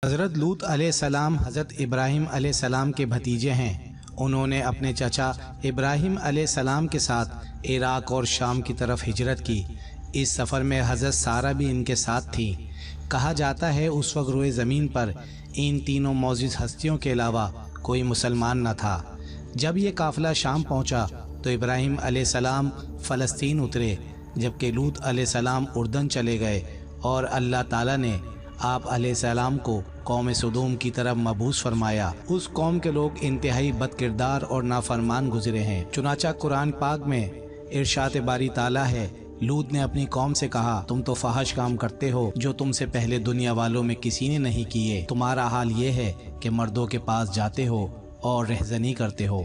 حضرت لوط علیہ السلام حضرت ابراہیم علیہ السلام کے بھتیجے ہیں۔ انہوں نے اپنے چچا ابراہیم علیہ السلام کے ساتھ عراق اور شام کی طرف ہجرت کی۔ اس سفر میں حضرت سارہ بھی ان کے ساتھ تھی۔ کہا جاتا ہے اس وقت روئے زمین پر ان تینوں معزز ہستیوں کے علاوہ کوئی مسلمان نہ تھا۔ جب یہ قافلہ شام پہنچا تو ابراہیم علیہ السلام فلسطین اترے، جبکہ لوط علیہ السلام اردن چلے گئے، اور اللہ تعالیٰ نے آپ علیہ السلام کو قوم سدوم کی طرف مبعوث فرمایا۔ اس قوم کے لوگ انتہائی بد کردار اور نافرمان گزرے ہیں۔ چنانچہ قرآن پاک میں ارشاد باری تعالیٰ ہے، لوط نے اپنی قوم سے کہا، تم تو فحش کام کرتے ہو جو تم سے پہلے دنیا والوں میں کسی نے نہیں کیے۔ تمہارا حال یہ ہے کہ مردوں کے پاس جاتے ہو اور رہزنی کرتے ہو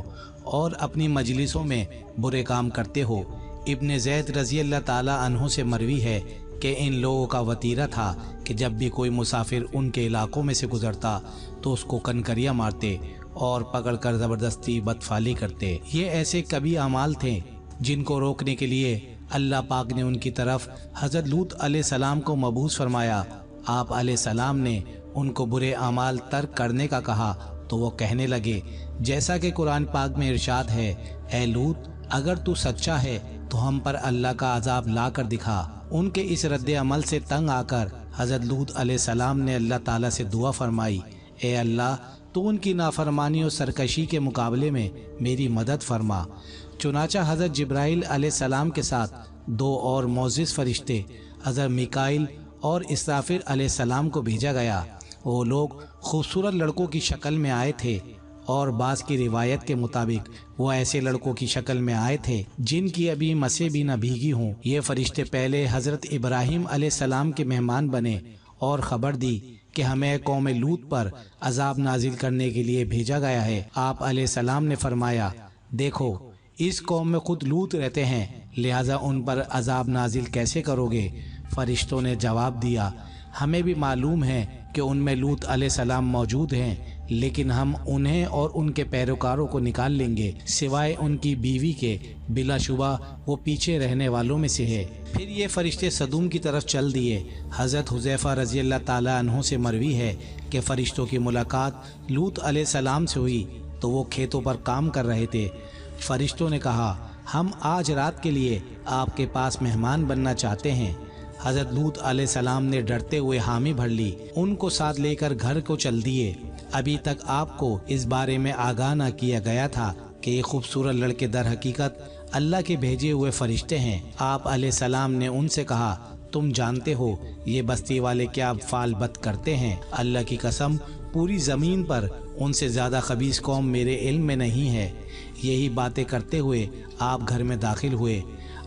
اور اپنی مجلسوں میں برے کام کرتے ہو۔ ابن زید رضی اللہ تعالیٰ عنہ سے مروی ہے کہ ان لوگوں کا وتیرہ تھا کہ جب بھی کوئی مسافر ان کے علاقوں میں سے گزرتا تو اس کو کنکریاں مارتے اور پکڑ کر زبردستی بدفعلی کرتے۔ یہ ایسے کبھی اعمال تھے جن کو روکنے کے لیے اللہ پاک نے ان کی طرف حضرت لوط علیہ السلام کو مبعوث فرمایا۔ آپ علیہ السلام نے ان کو برے اعمال ترک کرنے کا کہا تو وہ کہنے لگے، جیسا کہ قرآن پاک میں ارشاد ہے، اے لوط اگر تو سچا ہے تو ہم پر اللہ کا عذاب لا کر دکھا۔ ان کے اس رد عمل سے تنگ آ کر حضرت لوط علیہ السلام نے اللہ تعالیٰ سے دعا فرمائی، اے اللہ تو ان کی نافرمانی اور سرکشی کے مقابلے میں میری مدد فرما۔ چنانچہ حضرت جبرائیل علیہ السلام کے ساتھ دو اور معزز فرشتے حضرت میکائیل اور اسرافیل علیہ السلام کو بھیجا گیا۔ وہ لوگ خوبصورت لڑکوں کی شکل میں آئے تھے، اور بعض کی روایت کے مطابق وہ ایسے لڑکوں کی شکل میں آئے تھے جن کی ابھی مسیں بھی نہ بھیگی ہوں۔ یہ فرشتے پہلے حضرت ابراہیم علیہ السلام کے مہمان بنے اور خبر دی کہ ہمیں قوم لوط پر عذاب نازل کرنے کے لیے بھیجا گیا ہے۔ آپ علیہ السلام نے فرمایا، دیکھو اس قوم میں خود لوط رہتے ہیں، لہٰذا ان پر عذاب نازل کیسے کرو گے؟ فرشتوں نے جواب دیا، ہمیں بھی معلوم ہے کہ ان میں لوط علیہ السلام موجود ہیں، لیکن ہم انہیں اور ان کے پیروکاروں کو نکال لیں گے سوائے ان کی بیوی کے، بلا شبہ وہ پیچھے رہنے والوں میں سے ہے۔ پھر یہ فرشتے سدوم کی طرف چل دیے۔ حضرت حذیفہ رضی اللہ تعالیٰ عنہ سے مروی ہے کہ فرشتوں کی ملاقات لوط علیہ السلام سے ہوئی تو وہ کھیتوں پر کام کر رہے تھے۔ فرشتوں نے کہا، ہم آج رات کے لیے آپ کے پاس مہمان بننا چاہتے ہیں۔ حضرت لوط علیہ السلام نے ڈرتے ہوئے حامی بھر لی، ان کو ساتھ لے کر گھر کو چل دیے۔ ابھی تک آپ کو اس بارے میں آگاہ نہ کیا گیا تھا کہ یہ خوبصورت لڑکے در حقیقت اللہ کے بھیجے ہوئے فرشتے ہیں۔ آپ علیہ السلام نے ان سے کہا، تم جانتے ہو یہ بستی والے کیا فعل بد کرتے ہیں؟ اللہ کی قسم پوری زمین پر ان سے زیادہ خبیث قوم میرے علم میں نہیں ہے۔ یہی باتیں کرتے ہوئے آپ گھر میں داخل ہوئے۔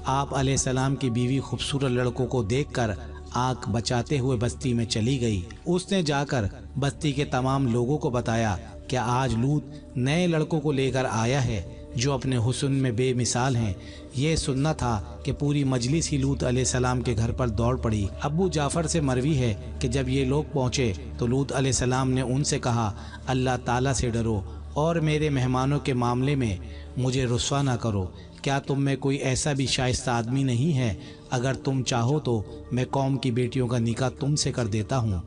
آپ علیہ السلام کی بیوی خوبصورت لڑکوں کو دیکھ کر آنکھ بچاتے ہوئے بستی میں چلی گئی۔ اس نے جا کر بستی کے تمام لوگوں کو بتایا کہ آج لوط نئے لڑکوں کو لے کر آیا ہے جو اپنے حسن میں بے مثال ہیں۔ یہ سننا تھا کہ پوری مجلس ہی لوط علیہ السلام کے گھر پر دوڑ پڑی۔ ابو جعفر سے مروی ہے کہ جب یہ لوگ پہنچے تو لوط علیہ السلام نے ان سے کہا، اللہ تعالیٰ سے ڈرو اور میرے مہمانوں کے معاملے میں مجھے رسوا نہ کرو۔ کیا تم میں کوئی ایسا بھی شائستہ آدمی نہیں ہے؟ اگر تم چاہو تو میں قوم کی بیٹیوں کا نکاح تم سے کر دیتا ہوں۔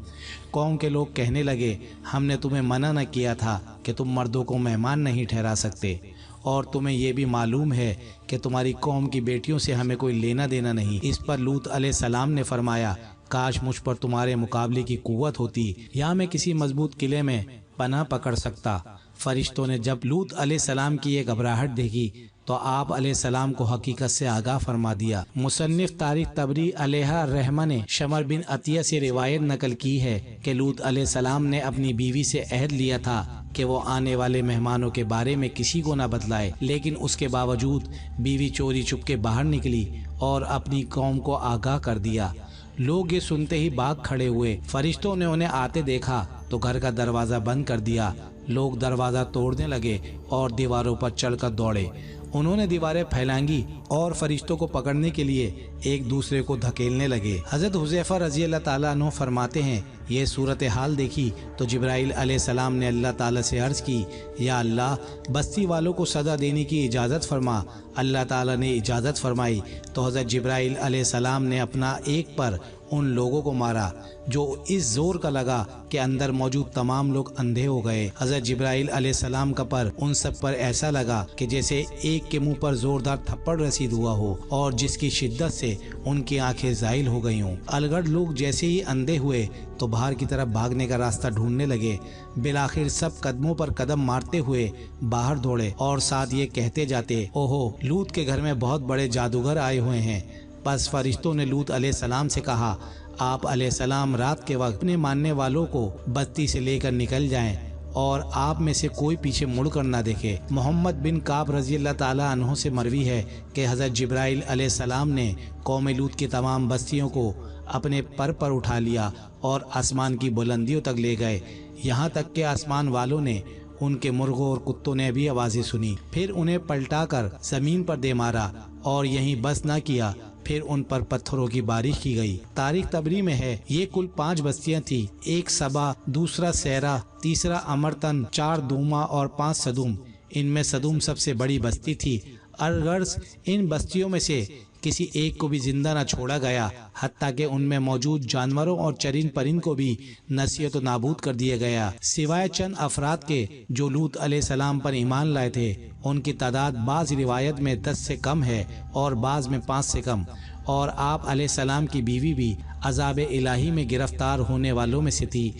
قوم کے لوگ کہنے لگے، ہم نے تمہیں منع نہ کیا تھا کہ تم مردوں کو مہمان نہیں ٹھہرا سکتے، اور تمہیں یہ بھی معلوم ہے کہ تمہاری قوم کی بیٹیوں سے ہمیں کوئی لینا دینا نہیں۔ اس پر لوط علیہ السلام نے فرمایا، کاش مجھ پر تمہارے مقابلے کی قوت ہوتی یا میں کسی مضبوط قلعے میں پناہ پکڑ سکتا۔ فرشتوں نے جب لوط علیہ السلام کی یہ گھبراہٹ دیکھی تو آپ علیہ السلام کو حقیقت سے آگاہ فرما دیا۔ مصنف تاریخ طبری علیہ الرحمہ نے شمر بن عطیہ سے روایت نقل کی ہے کہ لوط علیہ السلام نے اپنی بیوی سے عہد لیا تھا کہ وہ آنے والے مہمانوں کے بارے میں کسی کو نہ بتلائے، لیکن اس کے باوجود بیوی چوری چپ کے باہر نکلی اور اپنی قوم کو آگاہ کر دیا۔ لوگ یہ سنتے ہی بھاگ کھڑے ہوئے۔ فرشتوں نے انہیں آتے دیکھا تو گھر کا دروازہ بند کر دیا۔ لوگ دروازہ توڑنے لگے اور دیواروں پر چڑھ کر دوڑے۔ انہوں نے دیواریں پھیلانگی اور فرشتوں کو پکڑنے کے لیے ایک دوسرے کو دھکیلنے لگے۔ حضرت حذیفہ رضی اللہ تعالیٰ عنہ فرماتے ہیں یہ صورتحال دیکھی تو جبرائیل علیہ السلام نے اللہ تعالیٰ سے عرض کی، یا اللہ بستی والوں کو سزا دینے کی اجازت فرما۔ اللہ تعالیٰ نے اجازت فرمائی تو حضرت جبرائیل علیہ السلام نے اپنا ایک پر ان لوگوں کو مارا جو اس زور کا لگا کہ اندر موجود تمام لوگ اندھے ہو گئے۔ حضرت جبرائیل علیہ السلام کا پر ان سب پر ایسا لگا کہ جیسے ایک کے منہ پر زوردار تھپڑ رسید ہوا ہو اور جس کی شدت سے ان کی آنکھیں زائل ہو گئی ہوں۔ الگڑ لوگ جیسے ہی اندھے ہوئے تو باہر کی طرف بھاگنے کا راستہ ڈھونڈنے لگے۔ بالآخر سب قدموں پر قدم مارتے ہوئے باہر دوڑے اور ساتھ یہ کہتے جاتے، اوہو لوط کے گھر میں بہت بڑے جادوگر آئے ہوئے ہیں۔ پس فرشتوں نے لوط علیہ السلام سے کہا، آپ علیہ السلام رات کے وقت اپنے ماننے والوں کو بستی سے لے کر نکل جائیں اور آپ میں سے کوئی پیچھے مڑ کر نہ دیکھے۔ محمد بن کعب رضی اللہ تعالیٰ عنہ سے مروی ہے کہ حضرت جبرائیل علیہ السلام نے قوم لوط کی تمام بستیوں کو اپنے پر اٹھا لیا اور آسمان کی بلندیوں تک لے گئے، یہاں تک کہ آسمان والوں نے ان کے مرغوں اور کتوں نے بھی آوازیں سنی، پھر انہیں پلٹا کر زمین پر دے مارا اور یہیں بس نہ کیا، پھر ان پر پتھروں کی بارش کی گئی۔ تاریخ طبری میں ہے یہ کل 5 بستیاں تھیں، ایک سبا، دوسرا سیرا، تیسرا امرتن، 4 دوما اور 5 صدوم۔ ان میں صدوم سب سے بڑی بستی تھی۔ الغرض ان بستیوں میں سے کسی ایک کو بھی زندہ نہ چھوڑا گیا، حتیٰ کہ ان میں موجود جانوروں اور چرند پرند کو بھی نصیحت و نابود کر دیا گیا، سوائے چند افراد کے جو لوط علیہ السلام پر ایمان لائے تھے۔ ان کی تعداد بعض روایت میں 10 سے کم ہے اور بعض میں 5 سے کم، اور آپ علیہ السلام کی بیوی بھی عذاب الہی میں گرفتار ہونے والوں میں سے تھی۔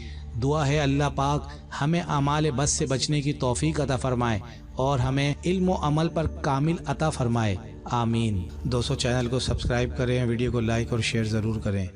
دعا ہے اللہ پاک ہمیں اعمال بد سے بچنے کی توفیق عطا فرمائے اور ہمیں علم و عمل پر کامل عطا فرمائے، آمین۔ دوستو چینل کو سبسکرائب کریں، ویڈیو کو لائک اور شیئر ضرور کریں۔